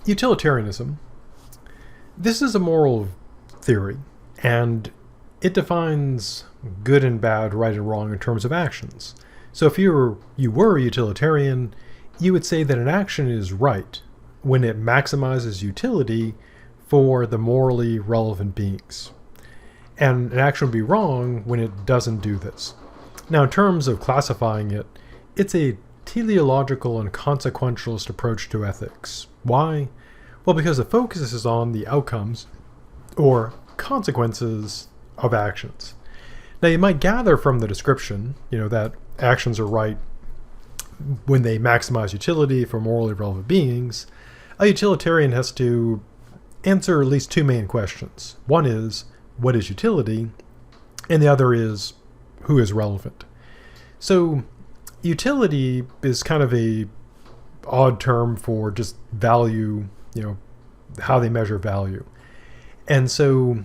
Utilitarianism. This is a moral theory, and it defines good and bad, right and wrong in terms of actions. So if you were a utilitarian, you would say that an action is right when it maximizes utility for the morally relevant beings. And an action would be wrong when it doesn't do this. Now, in terms of classifying it, it's a teleological and consequentialist approach to ethics. Why? Well, because the focus is on the outcomes or consequences of actions. Now, you might gather from the description, that actions are right when they maximize utility for morally relevant beings. A utilitarian has to answer at least two main questions. One is, what is utility? And the other is, who is relevant? So, utility is kind of a odd term for just value, how they measure value. And so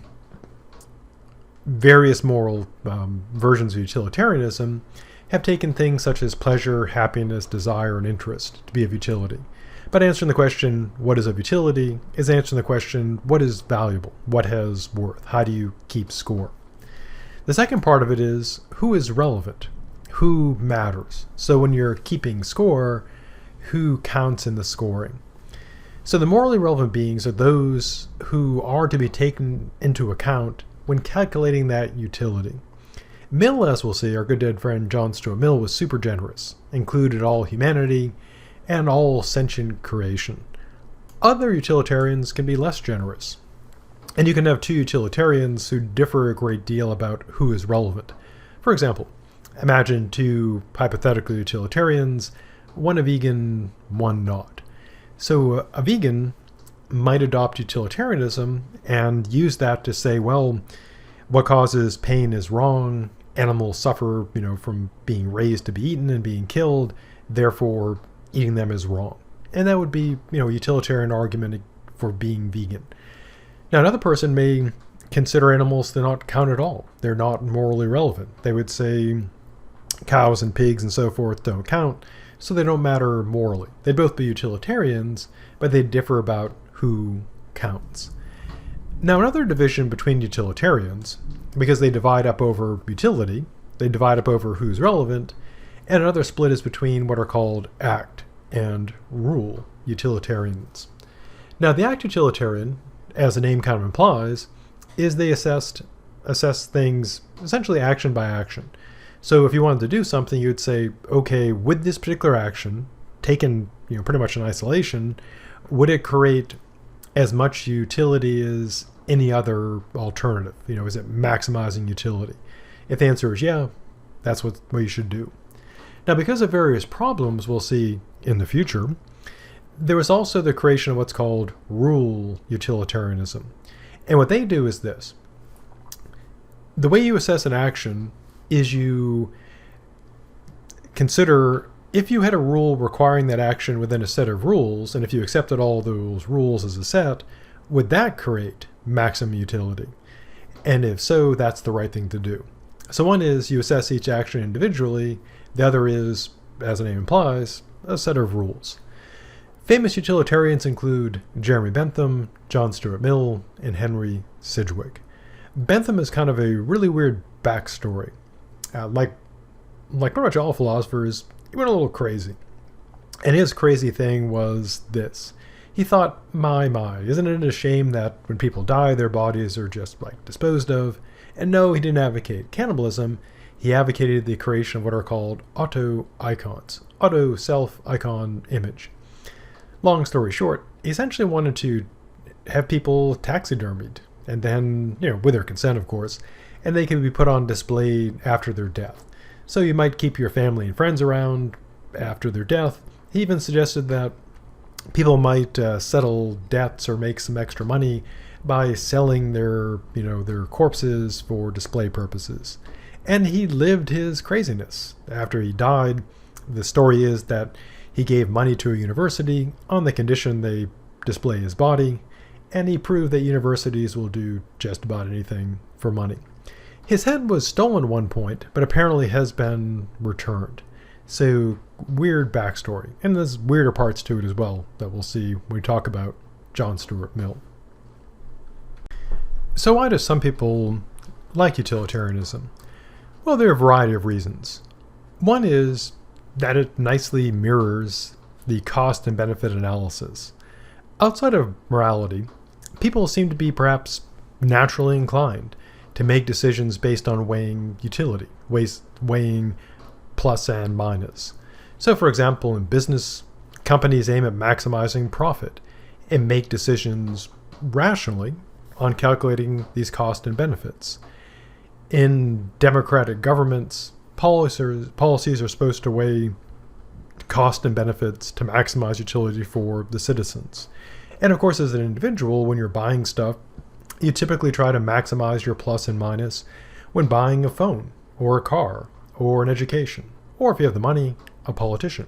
various moral versions of utilitarianism have taken things such as pleasure, happiness, desire, and interest to be of utility. But answering the question, what is of utility, is answering the question, what is valuable? What has worth? How do you keep score? The second part of it is, who is relevant? Who matters? So when you're keeping score, who counts in the scoring? So the morally relevant beings are those who are to be taken into account when calculating that utility. Mill, as we'll see, our good dead friend John Stuart Mill, was super generous, included all humanity and all sentient creation. Other utilitarians can be less generous. And you can have two utilitarians who differ a great deal about who is relevant. For example, imagine two hypothetical utilitarians, one a vegan, one not. So a vegan might adopt utilitarianism and use that to say, well, what causes pain is wrong. Animals suffer, from being raised to be eaten and being killed. Therefore, eating them is wrong. And that would be, a utilitarian argument for being vegan. Now, another person may consider animals to not count at all. They're not morally relevant. They would say cows and pigs and so forth don't count, so they don't matter morally. They'd both be utilitarians, but they differ about who counts. Now, another division between utilitarians, because they divide up over utility, they divide up over who's relevant, and another split is between what are called act and rule utilitarians. Now, the act utilitarian, as the name kind of implies, is they assess things essentially action by action. So if you wanted to do something, you would say, okay, with this particular action, taken pretty much in isolation, would it create as much utility as any other alternative? Is it maximizing utility? If the answer is yeah, that's what you should do. Now, because of various problems we'll see in the future, there was also the creation of what's called rule utilitarianism. And what they do is this. The way you assess an action is you consider if you had a rule requiring that action within a set of rules, and if you accepted all those rules as a set, would that create maximum utility? And if so, that's the right thing to do. So one is you assess each action individually. The other is, as the name implies, a set of rules. Famous utilitarians include Jeremy Bentham, John Stuart Mill, and Henry Sidgwick. Bentham is kind of a really weird backstory. Like pretty much all philosophers, he went a little crazy. And his crazy thing was this. He thought, my, isn't it a shame that when people die, their bodies are just disposed of? And no, he didn't advocate cannibalism. He advocated the creation of what are called auto-icons, auto self-icon image. Long story short, he essentially wanted to have people taxidermied, and then, with their consent, of course, and they could be put on display after their death. So you might keep your family and friends around after their death. He even suggested that people might settle debts or make some extra money by selling their corpses for display purposes. And he lived his craziness. After he died, the story is that he gave money to a university on the condition they display his body, and he proved that universities will do just about anything for money. His head was stolen at one point, but apparently has been returned. So, weird backstory. And there's weirder parts to it as well that we'll see when we talk about John Stuart Mill. So why do some people like utilitarianism? Well, there are a variety of reasons. One is that it nicely mirrors the cost and benefit analysis. Outside of morality, people seem to be perhaps naturally inclined to make decisions based on weighing utility, weighing plus and minus. So for example, in business, companies aim at maximizing profit and make decisions rationally on calculating these costs and benefits. In democratic governments, policies are supposed to weigh cost and benefits to maximize utility for the citizens. And of course, as an individual, when you're buying stuff, you typically try to maximize your plus and minus when buying a phone or a car or an education, or if you have the money, a politician.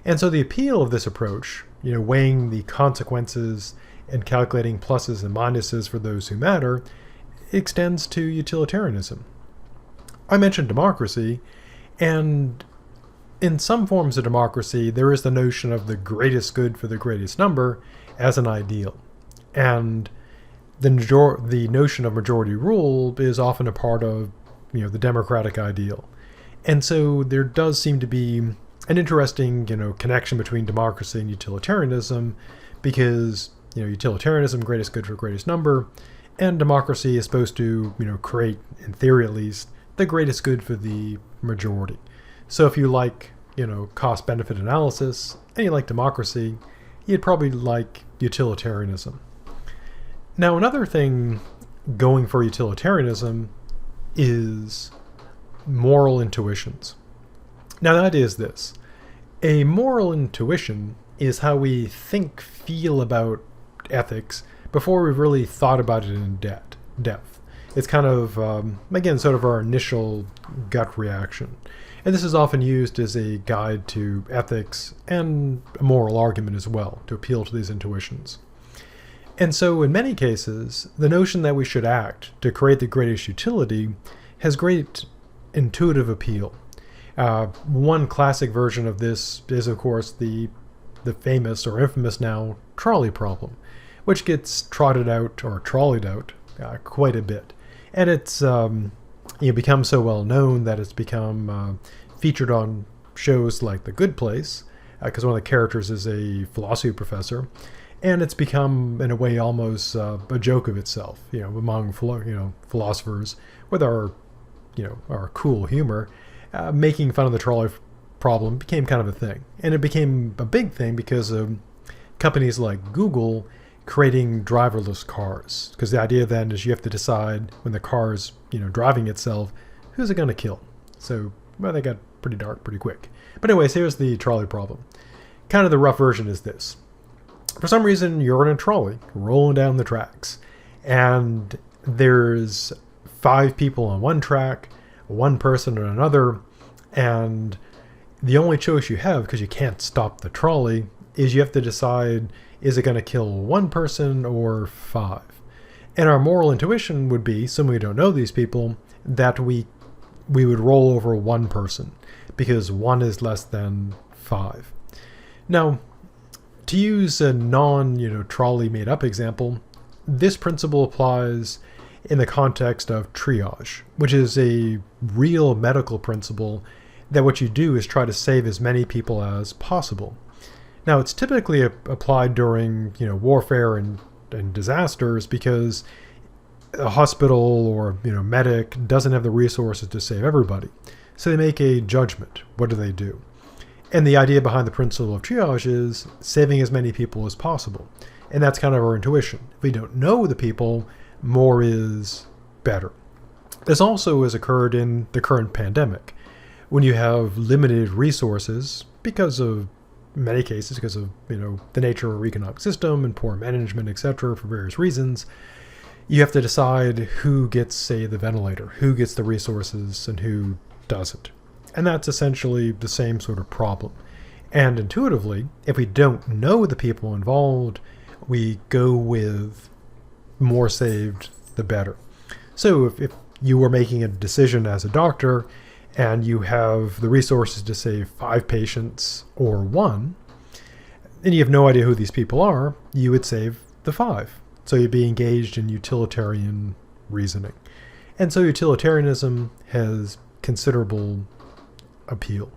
And so the appeal of this approach, weighing the consequences and calculating pluses and minuses for those who matter, extends to utilitarianism. I mentioned democracy, and in some forms of democracy, there is the notion of the greatest good for the greatest number as an ideal. And the notion of majority rule is often a part of the democratic ideal. And so there does seem to be an interesting connection between democracy and utilitarianism, because utilitarianism, greatest good for greatest number, and democracy is supposed to create, in theory at least, the greatest good for the majority. So if you like cost benefit analysis and you like democracy, you'd probably like utilitarianism. Now, another thing going for utilitarianism is moral intuitions. Now, the idea is this. A moral intuition is how we feel about ethics before we've really thought about it in depth. It's kind of, again, sort of our initial gut reaction. And this is often used as a guide to ethics and a moral argument as well, to appeal to these intuitions. And so in many cases, the notion that we should act to create the greatest utility has great intuitive appeal. One classic version of this is, of course, the famous or infamous now trolley problem, which gets trolleyed out quite a bit. And it's become so well known that it's become featured on shows like The Good Place, because one of the characters is a philosophy professor, and it's become, in a way, almost a joke of itself, among philosophers with our cool humor. Making fun of the trolley problem became kind of a thing, and it became a big thing because of companies like Google creating driverless cars. Because the idea then is you have to decide when the car's driving itself, who's it going to kill? So they got pretty dark pretty quick. But anyways, here's the trolley problem. Kind of the rough version is this. For some reason, you're in a trolley rolling down the tracks, and there's 5 people on one track, 1 person on another, and the only choice you have, because you can't stop the trolley, is you have to decide, is it going to kill 1 person or 5? And our moral intuition would be, so we don't know these people, that we would roll over 1 person, because 1 is less than 5. Now, to use a trolley made up example, this principle applies in the context of triage, which is a real medical principle that what you do is try to save as many people as possible. Now, it's typically applied during warfare and disasters, because a hospital or medic doesn't have the resources to save everybody. So they make a judgment. What do? And the idea behind the principle of triage is saving as many people as possible. And that's kind of our intuition. If we don't know the people, more is better. This also has occurred in the current pandemic, when you have limited resources because of, in many cases, because of the nature of our economic system and poor management, etc., for various reasons. You have to decide who gets, say, the ventilator, who gets the resources, and who doesn't. And that's essentially the same sort of problem. And intuitively, if we don't know the people involved, we go with more saved, the better. So if you were making a decision as a doctor and you have the resources to save 5 patients or 1, and you have no idea who these people are, you would save the 5. So you'd be engaged in utilitarian reasoning. And so utilitarianism has considerable appeal.